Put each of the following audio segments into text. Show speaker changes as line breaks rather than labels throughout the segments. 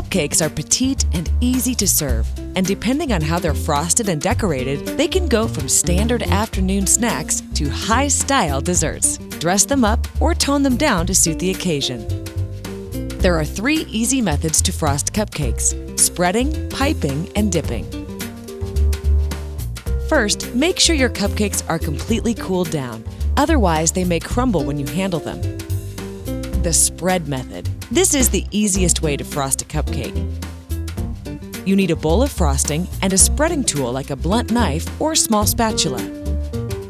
Cupcakes are petite and easy to serve, and depending on how they're frosted and decorated, they can go from standard afternoon snacks to high-style desserts. Dress them up or tone them down to suit the occasion. There are 3 easy methods to frost cupcakes: spreading, piping, and dipping. First, make sure your cupcakes are completely cooled down, otherwise they may crumble when you handle them. The spread method. This is the easiest way to frost a cupcake. You need a bowl of frosting and a spreading tool like a blunt knife or small spatula.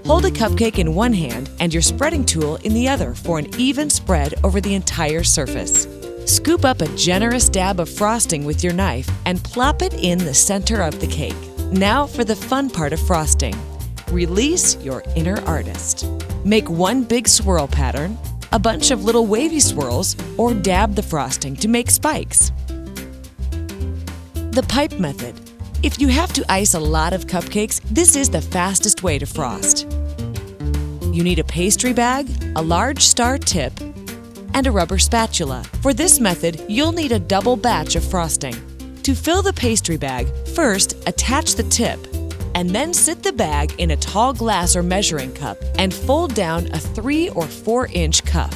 Hold a cupcake in one hand and your spreading tool in the other for an even spread over the entire surface. Scoop up a generous dab of frosting with your knife and plop it in the center of the cake. Now for the fun part of frosting. Release your inner artist. Make one big swirl pattern, a bunch of little wavy swirls, or dab the frosting to make spikes. The pipe method. If you have to ice a lot of cupcakes, this is the fastest way to frost. You need a pastry bag, a large star tip, and a rubber spatula. For this method, you'll need a double batch of frosting. To fill the pastry bag, first attach the tip, and then sit the bag in a tall glass or measuring cup and fold down a 3 or 4-inch cup.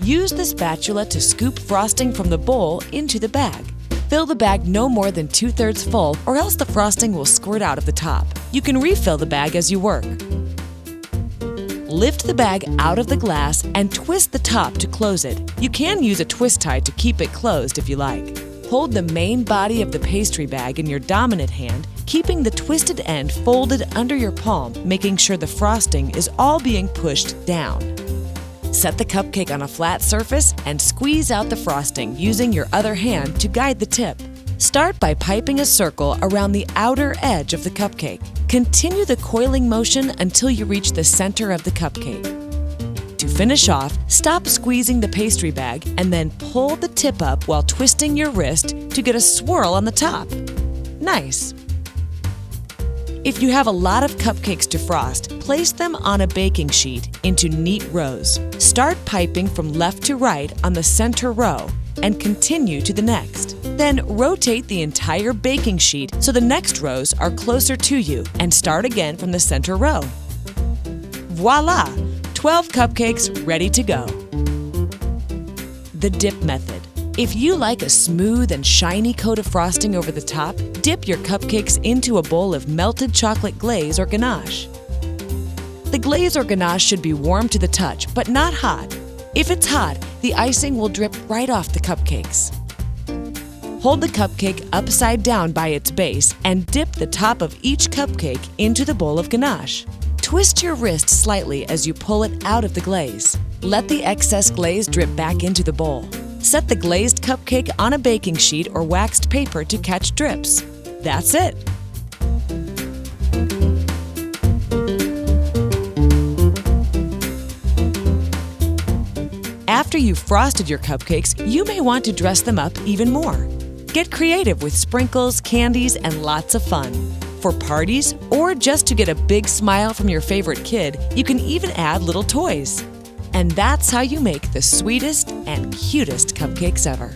Use the spatula to scoop frosting from the bowl into the bag. Fill the bag no more than 2/3 full, or else the frosting will squirt out of the top. You can refill the bag as you work. Lift the bag out of the glass and twist the top to close it. You can use a twist tie to keep it closed if you like. Hold the main body of the pastry bag in your dominant hand, keeping the twisted end folded under your palm, making sure the frosting is all being pushed down. Set the cupcake on a flat surface and squeeze out the frosting using your other hand to guide the tip. Start by piping a circle around the outer edge of the cupcake. Continue the coiling motion until you reach the center of the cupcake. To finish off, stop squeezing the pastry bag and then pull the tip up while twisting your wrist to get a swirl on the top. Nice! If you have a lot of cupcakes to frost, place them on a baking sheet into neat rows. Start piping from left to right on the center row and continue to the next. Then rotate the entire baking sheet so the next rows are closer to you and start again from the center row. Voila! 12 cupcakes ready to go. The dip method. If you like a smooth and shiny coat of frosting over the top, dip your cupcakes into a bowl of melted chocolate glaze or ganache. The glaze or ganache should be warm to the touch, but not hot. If it's hot, the icing will drip right off the cupcakes. Hold the cupcake upside down by its base and dip the top of each cupcake into the bowl of ganache. Twist your wrist slightly as you pull it out of the glaze. Let the excess glaze drip back into the bowl. Set the glazed cupcake on a baking sheet or waxed paper to catch drips. That's it! After you've frosted your cupcakes, you may want to dress them up even more. Get creative with sprinkles, candies, and lots of fun. For parties, or just to get a big smile from your favorite kid, you can even add little toys. And that's how you make the sweetest and cutest cupcakes ever.